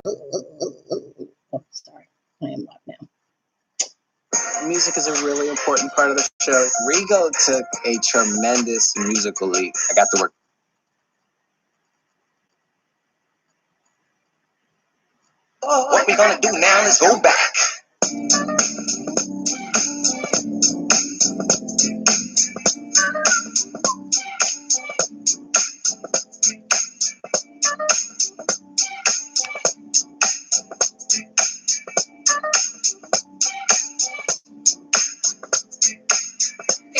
Oh, sorry. I am live now. Music is a really important part of the show. Rigo took a tremendous musical leap. I got to work. What we're gonna do now is go back.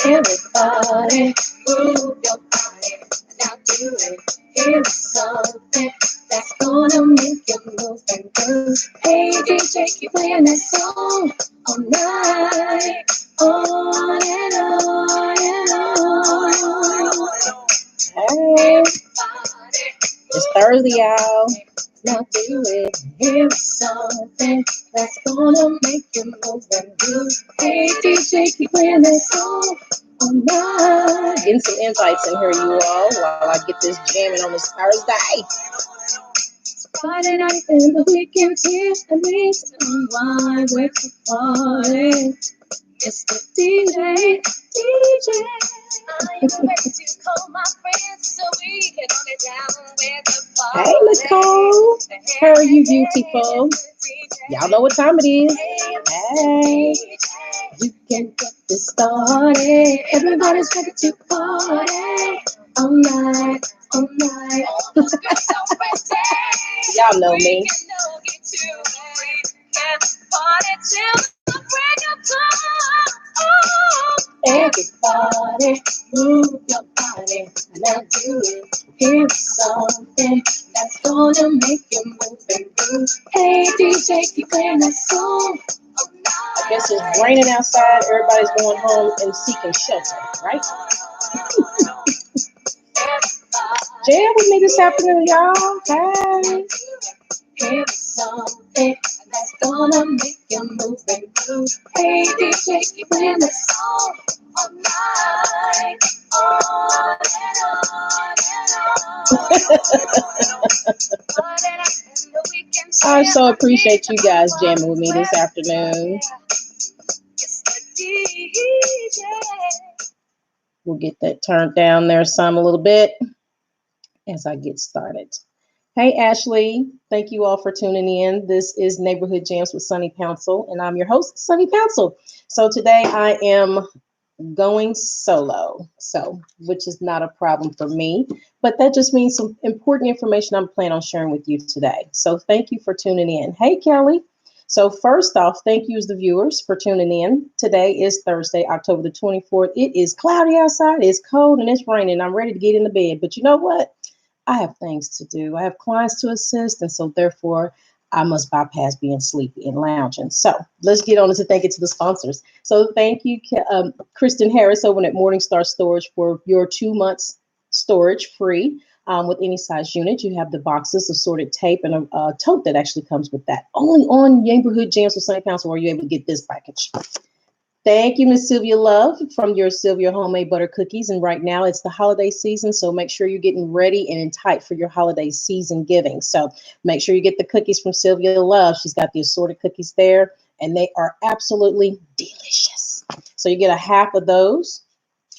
Everybody, move your body. Now do it. Here's something that's gonna make you move and groove. Hey, DJ, keep playing that song all night, on and on and on. Hey, it's Thursday, y'all. Now do it. Here's something that's gonna make you move and groove. Hey, DJ, keep playing that song all night. Getting some invites in here, you all, while I get this jamming on this Thursday. It's Friday night and the weekend's here, and we unwind with the party. It's the DJ. I am ready to call my friends so we can hold it down with the party. Hey, Nicole. How are you, beautiful? Y'all know what time it is. Hey, you can get this started. Everybody's ready to party all night, all night. Y'all know me. Everybody, move your body. Now do it. Here's something that's gonna make you move and groove. Hey, DJ, keep playing that song. I guess it's raining outside. Everybody's going home and seeking shelter, right? Jam with me this afternoon, y'all. Hey. Here's something that's gonna make you move and groove. Hey, DJ, keep playing that song all night, on and on. I so appreciate you guys jamming with me this afternoon. We'll get that turned down there some a little bit as I get started. Hey, Ashley. Thank you all for tuning in. This is Neighborhood Jams with Sunny Pouncil, and I'm your host, Sunny Pouncil. So today I am going solo, which is not a problem for me, but that just means some important information I'm planning on sharing with you today. So thank you for tuning in. Hey, Kelly. So first off, thank you as the viewers for tuning in. Today is Thursday, October the 24th. It is cloudy outside, it's cold, and it's raining. I'm ready to get in the bed, but you know what? I have things to do. I have clients to assist, and so therefore I must bypass being sleepy and lounging. So let's get on to thank you to the sponsors. So thank you, Kristen Harris over at Morningstar Storage for your 2 months storage free with any size unit. You have the boxes of sorted tape and a tote that actually comes with that. Only on Neighborhood Jams with Sunny Council are you able to get this package. Thank you, Miss Sylvia Love, from your Sylvia Homemade Butter Cookies. And right now it's the holiday season, so make sure you're getting ready and in tight for your holiday season giving. So make sure you get the cookies from Sylvia Love. She's got the assorted cookies there, and they are absolutely delicious. So you get a half of those.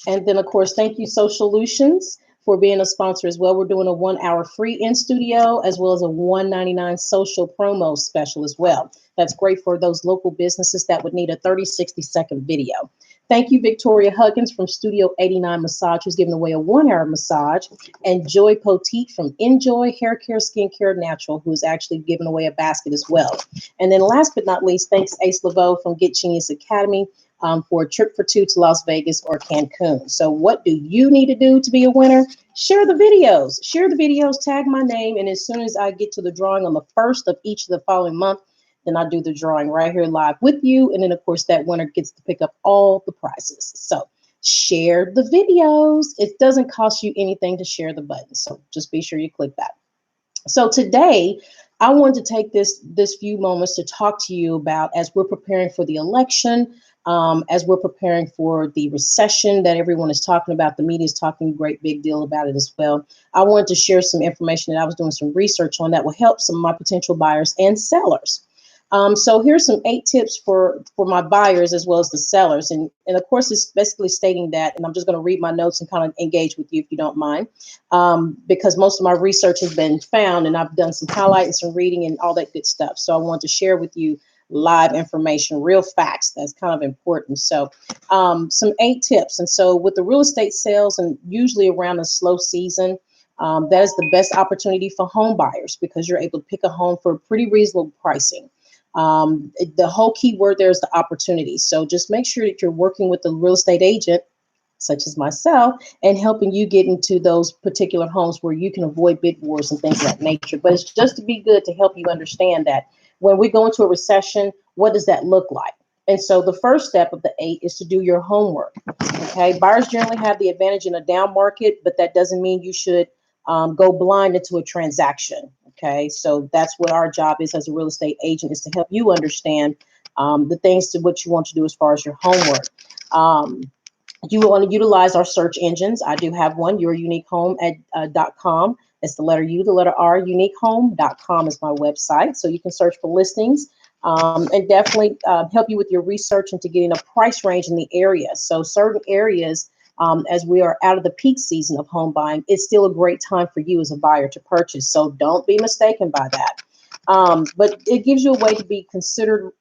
And then, of course, thank you, Solutions, for being a sponsor as well. We're doing a 1 hour free in studio as well as a $1.99 social promo special as well. That's great for those local businesses that would need a 30-60-second video. Thank you, Victoria Huggins from Studio 89 Massage, who's giving away a 1 hour massage, and Joy Poteet from Enjoy Hair Care, Skincare Natural, who is actually giving away a basket as well. And then last but not least, thanks Ace Laveau from Get Genius Academy for a trip for two to Las Vegas or Cancun. So what do you need to do to be a winner? Share the videos. Share the videos, tag my name, and as soon as I get to the drawing on the first of each of the following month, then I do the drawing right here live with you. And then, of course, that winner gets to pick up all the prizes. So share the videos. It doesn't cost you anything to share the button. So just be sure you click that. So today, I wanted to take this few moments to talk to you about, as we're preparing for the election, as we're preparing for the recession that everyone is talking about. The media is talking a great big deal about it as well. I wanted to share some information that I was doing some research on that will help some of my potential buyers and sellers. So here's some 8 tips for my buyers as well as the sellers. And of course, it's basically stating that, and I'm just going to read my notes and kind of engage with you if you don't mind, because most of my research has been found and I've done some highlighting, some reading and all that good stuff. So I want to share with you live information, real facts. That's kind of important. So some 8 tips. And so with the real estate sales and usually around a slow season, that is the best opportunity for home buyers because you're able to pick a home for pretty reasonable pricing. The whole key word there is the opportunity. So just make sure that you're working with a real estate agent, such as myself, and helping you get into those particular homes where you can avoid bid wars and things of that nature. But it's just to be good to help you understand that when we go into a recession, what does that look like? And so the first step of the 8 is to do your homework. Okay, buyers generally have the advantage in a down market, but that doesn't mean you should go blind into a transaction. Okay, so that's what our job is as a real estate agent, is to help you understand the things to what you want to do as far as your homework. You want to utilize our search engines. I do have one, youruniquehome.com. It's the letter U, the letter R, uniquehome.com is my website. So you can search for listings and definitely help you with your research into getting a price range in the area. So certain areas, as we are out of the peak season of home buying, it's still a great time for you as a buyer to purchase. So don't be mistaken by that. But it gives you a way to be considered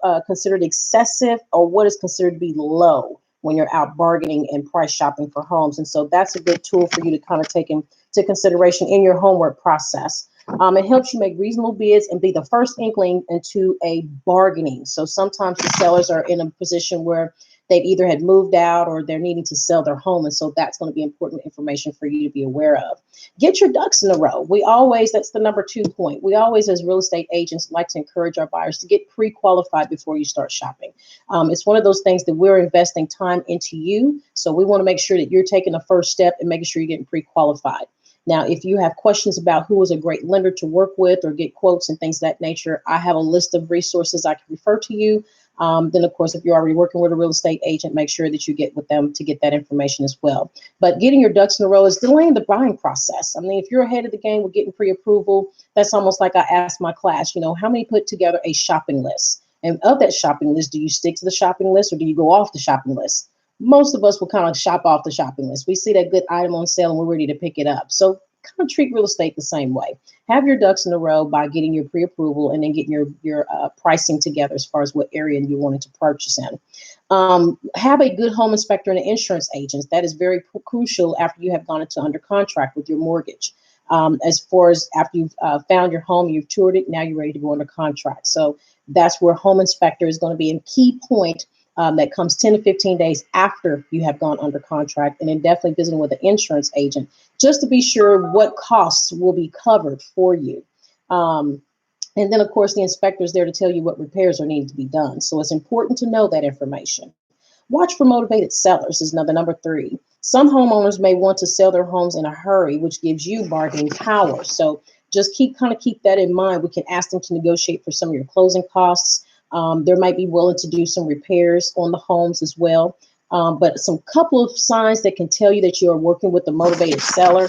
excessive or what is considered to be low when you're out bargaining and price shopping for homes. And so that's a good tool for you to kind of take into consideration in your homework process. It helps you make reasonable bids and be the first inkling into a bargaining. So sometimes the sellers are in a position where they've either had moved out or they're needing to sell their home. And so that's going to be important information for you to be aware of. Get your ducks in a row. That's the number 2 point. We always, as real estate agents, like to encourage our buyers to get pre-qualified before you start shopping. It's one of those things that we're investing time into you. So we want to make sure that you're taking the first step and making sure you're getting pre-qualified. Now, if you have questions about who is a great lender to work with or get quotes and things of that nature, I have a list of resources I can refer to you. Then, of course, if you're already working with a real estate agent, make sure that you get with them to get that information as well. But getting your ducks in a row is delaying the buying process. I mean, if you're ahead of the game with getting pre-approval, that's almost like I asked my class, how many put together a shopping list? And of that shopping list, do you stick to the shopping list or do you go off the shopping list? Most of us will kind of shop off the shopping list. We see that good item on sale and we're ready to pick it up. So kind of treat real estate the same way. Have your ducks in a row by getting your pre-approval and then getting your pricing together as far as what area you wanted to purchase in. Have a good home inspector and an insurance agent. That is very crucial after you have gone into under contract with your mortgage. As far as after you've found your home, you've toured it, now you're ready to go under contract. So that's where home inspector is going to be a key point. That comes 10 to 15 days after you have gone under contract, and then definitely visiting with an insurance agent just to be sure what costs will be covered for you. And then, of course, the inspector is there to tell you what repairs are needed to be done. So it's important to know that information. Watch for motivated sellers is number 3. Some homeowners may want to sell their homes in a hurry, which gives you bargaining power. So just keep that in mind. We can ask them to negotiate for some of your closing costs. There might be willing to do some repairs on the homes as well. But some couple of signs that can tell you that you are working with a motivated seller,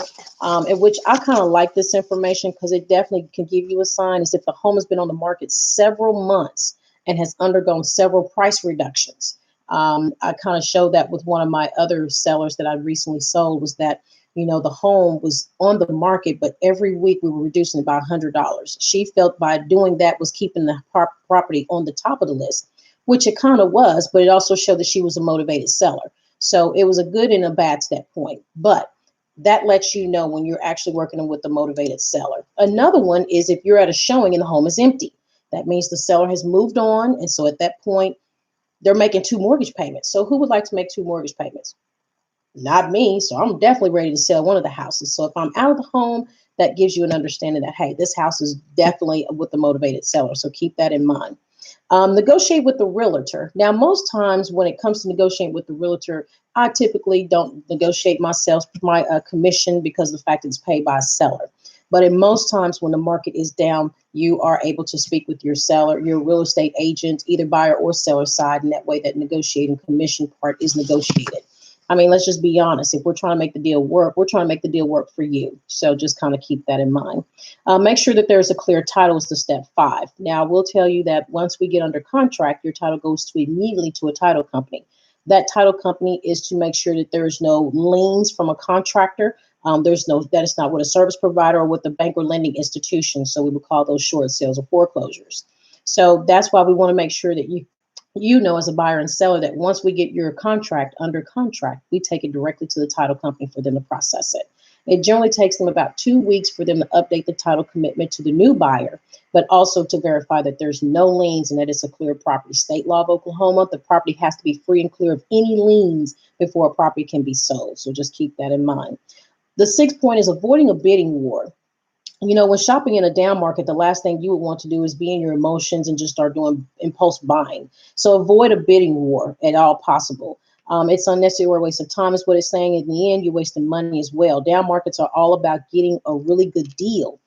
in which I kind of like this information because it definitely can give you a sign, is if the home has been on the market several months and has undergone several price reductions. I kind of showed that with one of my other sellers that I recently sold, was that the home was on the market, but every week we were reducing about $100. She felt by doing that was keeping the property on the top of the list, which it kind of was, but it also showed that she was a motivated seller. So it was a good and a bad to that point. But that lets you know when you're actually working with a motivated seller. Another one is if you're at a showing and the home is empty. That means the seller has moved on. And so at that point, they're making 2 mortgage payments. So who would like to make 2 mortgage payments? Not me. So I'm definitely ready to sell one of the houses. So if I'm out of the home, that gives you an understanding that, hey, this house is definitely with the motivated seller. So keep that in mind. Negotiate with the realtor. Now, most times when it comes to negotiating with the realtor, I typically don't negotiate my commission because of the fact that it's paid by a seller. But in most times when the market is down, you are able to speak with your seller, your real estate agent, either buyer or seller side, and that way that negotiating commission part is negotiated. I mean, let's just be honest. If we're trying to make the deal work, we're trying to make the deal work for you. So just kind of keep that in mind. Make sure that there's a clear title is the step 5. Now, we'll tell you that once we get under contract, your title goes to immediately to a title company. That title company is to make sure that there's no liens from a contractor. That is not with a service provider or with the bank or lending institution. So we would call those short sales or foreclosures. So that's why we want to make sure that you know, as a buyer and seller, that once we get your contract under contract, we take it directly to the title company for them to process it. It generally takes them about 2 weeks for them to update the title commitment to the new buyer, but also to verify that there's no liens and that it's a clear property. State law of Oklahoma, the property has to be free and clear of any liens before a property can be sold. So just keep that in mind. The 6th point is avoiding a bidding war. You know, when shopping in a down market, the last thing you would want to do is be in your emotions and just start doing impulse buying. So avoid a bidding war at all possible. It's unnecessary waste of time is what it's saying. In the end, you're wasting money as well. Down markets are all about getting a really good deal.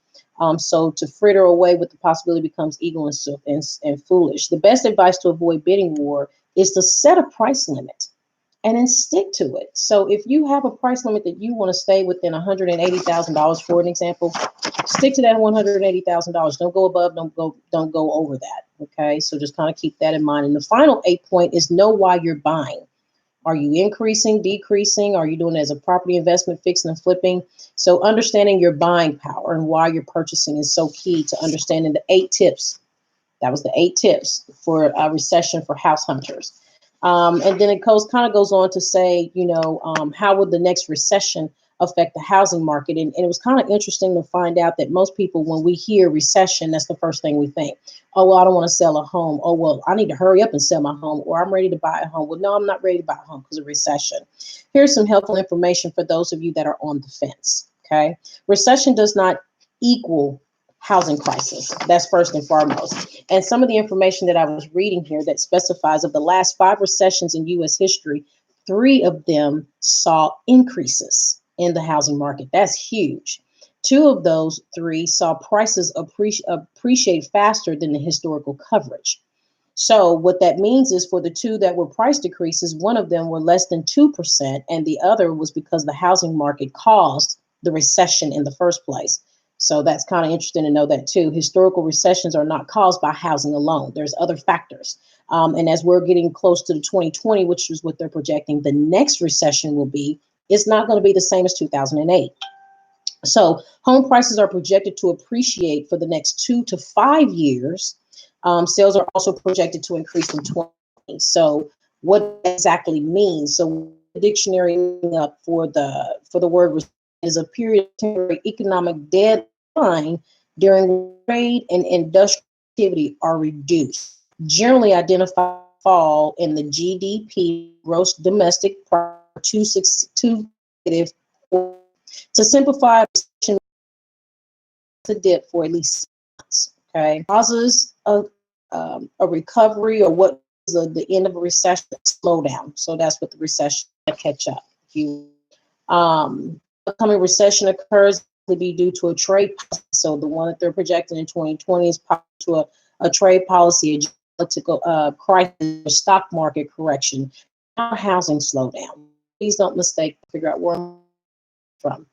So to fritter away with the possibility becomes ego and foolish. The best advice to avoid bidding war is to set a price limit and then stick to it. So if you have a price limit that you want to stay within $180,000, for an example, stick to that $180,000. Don't go above, don't go over that. Okay, so just kind of keep that in mind. And the final 8 point is know why you're buying. Are you increasing, decreasing? Are you doing it as a property investment, fixing and flipping? So understanding your buying power and why you're purchasing is so key to understanding the 8 tips. That was the 8 tips for a recession for house hunters. And then it kind of goes on to say, you know, how would the next recession affect the housing market? And it was kind of interesting to find out that most people, when we hear recession, that's the first thing we think. Oh, well, I don't want to sell a home. Oh, well, I need to hurry up and sell my home, or I'm ready to buy a home. Well, no, I'm not ready to buy a home because of recession. Here's some helpful information for those of you that are on the fence. Okay. Recession does not equal housing crisis. That's first and foremost. And some of the information that I was reading here that specifies of the last 5 recessions in U.S. history, 3 of them saw increases in the housing market. That's huge. 2 of those 3 saw prices appreciate faster than the historical coverage. So what that means is for the 2 that were price decreases, one of them were less than 2%, and the other was because the housing market caused the recession in the first place. So that's kind of interesting to know that too. Historical recessions are not caused by housing alone. There's other factors. And as we're getting close to the 2020, which is what they're projecting the next recession will be, it's not going to be the same as 2008. So home prices are projected to appreciate for the next 2 to 5 years. Sales are also projected to increase in 2020. So what exactly means? So the dictionary up for the word is a period of temporary economic deadline during which trade and industrial activity are reduced. Generally identify fall in the GDP, gross domestic product, 2.62 negative. To simplify, the dip for at least 6 months. Okay, causes a recovery, or what is the end of a recession? Slowdown. So that's what the recession catch up. Upcoming recession occurs to be due to a trade policy. So the one that they're projecting in 2020 is to a trade policy, a geopolitical crisis, a stock market correction, a housing slowdown. Please don't mistake, figure out where I'm from.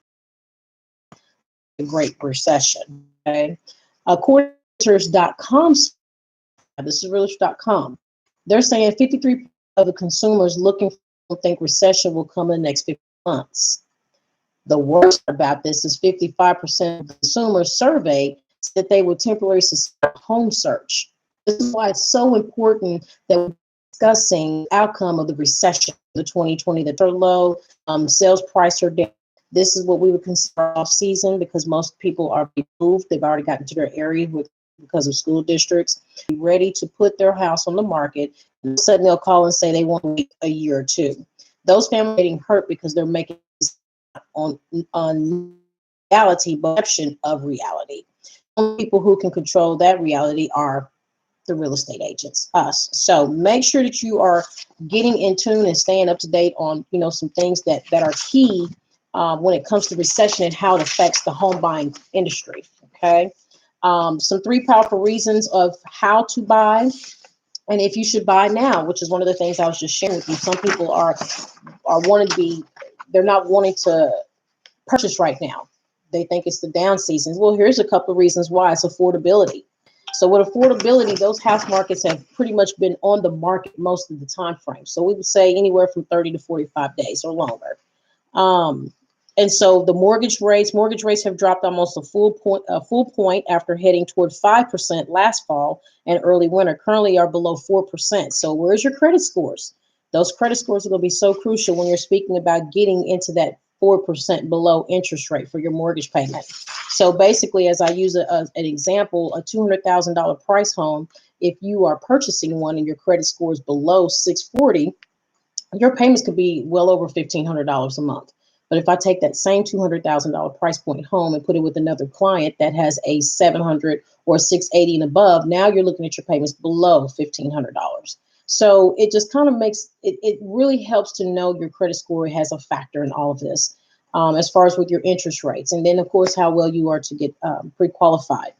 The Great Recession. Okay, according to Thurs.com, this is realtor.com, they're saying 53% of the consumers looking for think recession will come in the next 50 months. The worst about this is 55% of consumers surveyed said they would temporarily suspend a home search. This is why it's so important that we're discussing the outcome of the recession, the 2020, the third low, sales price are down. This is what we would consider off season because most people are moved. They've already gotten to their area because of school districts, ready to put their house on the market. And all of a sudden they'll call and say they want to wait a year or 2. Those families are getting hurt because they're making on reality, perception of reality. Only people who can control that reality are the real estate agents, us. So make sure that you are getting in tune and staying up to date on, some things that are key when it comes to recession and how it affects the home buying industry. Okay. Some 3 powerful reasons of how to buy and if you should buy now, which is one of the things I was just sharing with you. Some people are wanting to be, they're not wanting to purchase right now. They think it's the down seasons. Well, here's a couple of reasons why. It's affordability. So with affordability, those house markets have pretty much been on the market most of the time frame. So we would say anywhere from 30 to 45 days or longer. And so the mortgage rates have dropped almost a full point after heading toward 5% last fall and early winter. Currently are below 4%. So where's your credit scores? Those credit scores are going to be so crucial when you're speaking about getting into that 4% below interest rate for your mortgage payment. So basically, as I use an example, a $200,000 price home, if you are purchasing one and your credit score is below 640, your payments could be well over $1,500 a month. But if I take that same $200,000 price point home and put it with another client that has a 700 or 680 and above, now you're looking at your payments below $1,500. So it just kind of makes it really helps to know your credit score has a factor in all of this, as far as with your interest rates. And then, of course, how well you are to get pre-qualified.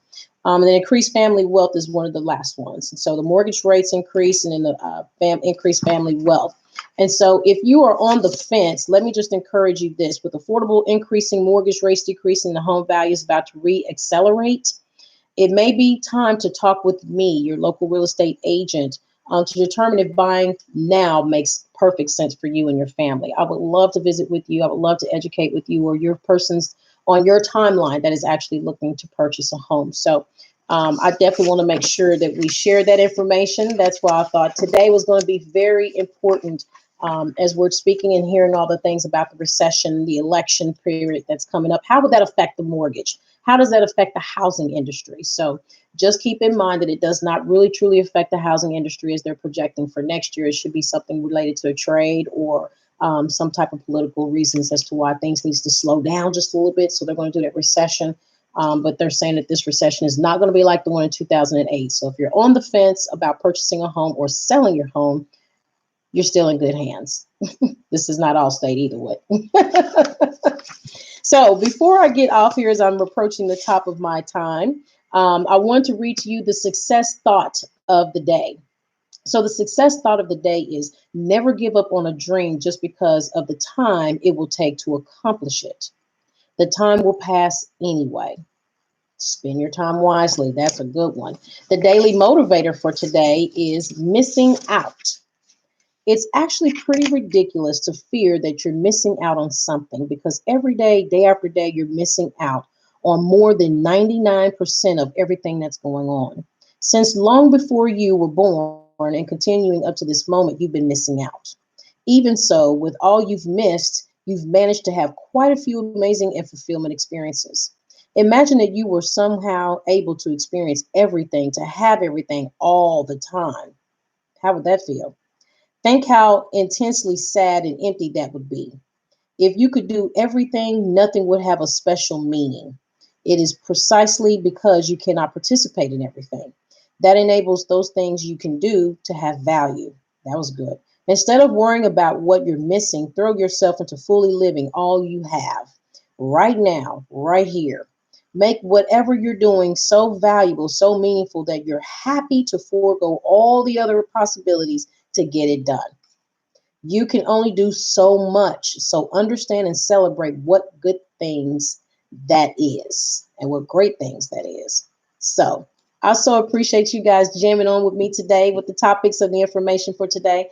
And then increased family wealth is one of the last ones. And so the mortgage rates increase and then the increased family wealth. And so if you are on the fence, let me just encourage you this. With affordable increasing mortgage rates decreasing, the home value is about to re-accelerate. It may be time to talk with me, your local real estate agent, to determine if buying now makes perfect sense for you and your family. I would love to visit with you. I would love to educate with you or your persons on your timeline that is actually looking to purchase a home. So I definitely want to make sure that we share that information. That's why I thought today was going to be very important, as we're speaking and hearing all the things about the recession, the election period that's coming up. How would that affect the mortgage? How does that affect the housing industry? So just keep in mind that it does not really truly affect the housing industry as they're projecting for next year. It should be something related to a trade or some type of political reasons as to why things needs to slow down just a little bit. So they're going to do that recession. But they're saying that this recession is not going to be like the one in 2008. So if you're on the fence about purchasing a home or selling your home, you're still in good hands. This is not Allstate either way. So before I get off here, as I'm approaching the top of my time, I want to read to you the success thought of the day. So the success thought of the day is never give up on a dream just because of the time it will take to accomplish it. The time will pass anyway. Spend your time wisely. That's a good one. The daily motivator for today is missing out. It's actually pretty ridiculous to fear that you're missing out on something because every day, day after day, you're missing out on more than 99% of everything that's going on. Since long before you were born and continuing up to this moment, you've been missing out. Even so, with all you've missed, you've managed to have quite a few amazing and fulfillment experiences. Imagine that you were somehow able to experience everything, to have everything all the time. How would that feel? Think how intensely sad and empty that would be. If you could do everything, nothing would have a special meaning. It is precisely because you cannot participate in everything. That enables those things you can do to have value. That was good. Instead of worrying about what you're missing, throw yourself into fully living all you have right now, right here. Make whatever you're doing so valuable, so meaningful that you're happy to forego all the other possibilities to get it done. You can only do so much. So understand and celebrate what good things that is and what great things that is. So I so appreciate you guys jamming on with me today with the topics of the information for today.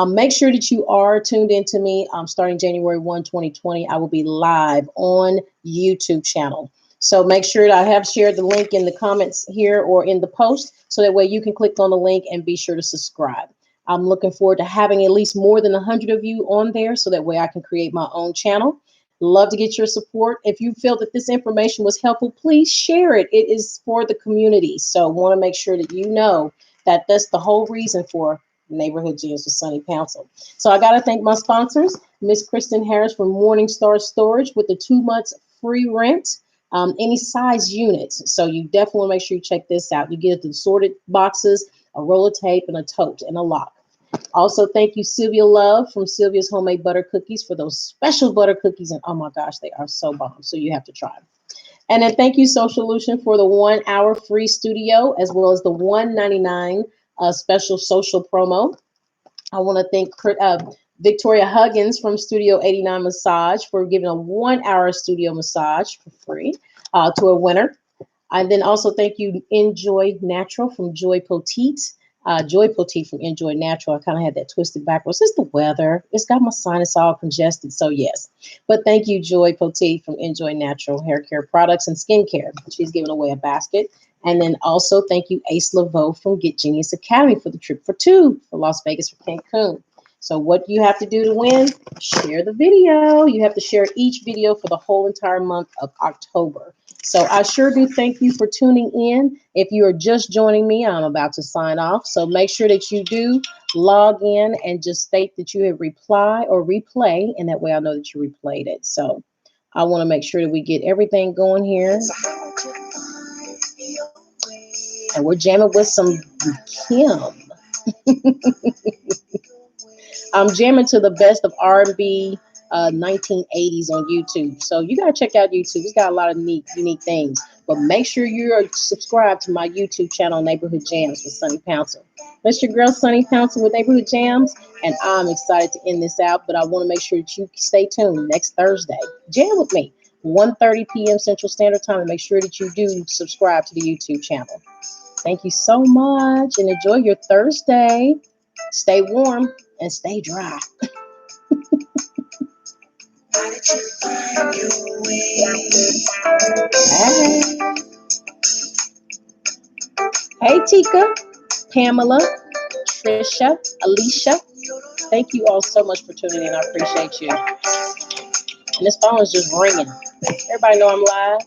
Make sure that you are tuned in to me. Starting January 1, 2020, I will be live on YouTube channel. So make sure that I have shared the link in the comments here or in the post so that way you can click on the link and be sure to subscribe. I'm looking forward to having at least more than 100 of you on there so that way I can create my own channel. Love to get your support. If you feel that this information was helpful, please share it. It is for the community. So want to make sure that you know that that's the whole reason for Neighborhood Jams with Sonny Pouncil. So I got to thank my sponsors, Miss Kristen Harris from Morningstar Storage with the 2 months free rent. Any size units. So you definitely want to make sure you check this out. You get the sorted boxes, a roll of tape, and a tote and a lock. Also, thank you, Sylvia Love from Sylvia's Homemade Butter Cookies for those special butter cookies. And oh my gosh, they are so bomb. So you have to try them. And then thank you, Socialution, for the 1 hour free studio, as well as the $1.99 special social promo. I want to thank Victoria Huggins from Studio 89 Massage for giving a 1 hour studio massage for free to a winner. And then also thank you, Enjoy Natural from Joy Poteet. Joy Poteet from Enjoy Natural. I kind of had that twisted backwards. It's the weather. It's got my sinus all congested. So yes. But thank you, Joy Poteet from Enjoy Natural Hair Care Products and Skincare. She's giving away a basket. And then also thank you, Ace Laveau from Get Genius Academy for the trip for two for Las Vegas for Cancun. So what you have to do to win? Share the video. You have to share each video for the whole entire month of October. So I sure do thank you for tuning in. If you are just joining me, I'm about to sign off. So make sure that you do log in and just state that you have reply or replay, and that way I know that you replayed it. So I want to make sure that we get everything going here. And we're jamming with some Kim. I'm jamming to the best of R&B 1980s on YouTube. So you got to check out YouTube. It's got a lot of unique things. But make sure you're subscribed to my YouTube channel, Neighborhood Jams with Sunny Pouncil. That's your girl, Sunny Pouncil with Neighborhood Jams. And I'm excited to end this out. But I want to make sure that you stay tuned next Thursday. Jam with me, 1:30 p.m. Central Standard Time. And make sure that you do subscribe to the YouTube channel. Thank you so much. And enjoy your Thursday. Stay warm and stay dry. Hey. Hey, Tika, Pamela, Trisha, Alicia. Thank you all so much for tuning in. I appreciate you. And this phone is just ringing. Everybody know I'm live.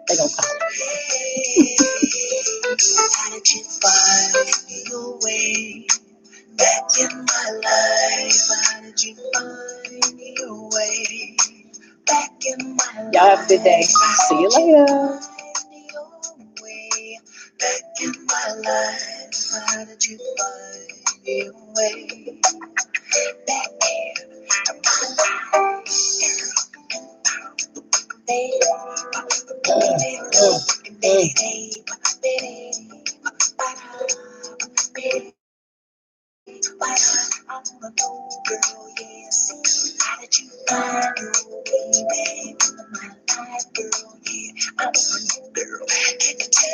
They gonna call me. How did you find your way back in my life? How did you find your way back in my life? Y'all have a good day. See you later. Back in my life, how did you find your way back into my life? I'm a no girl, yes. How did you find your way back into my life, girl? Yeah, I'm a new girl. Can you tell?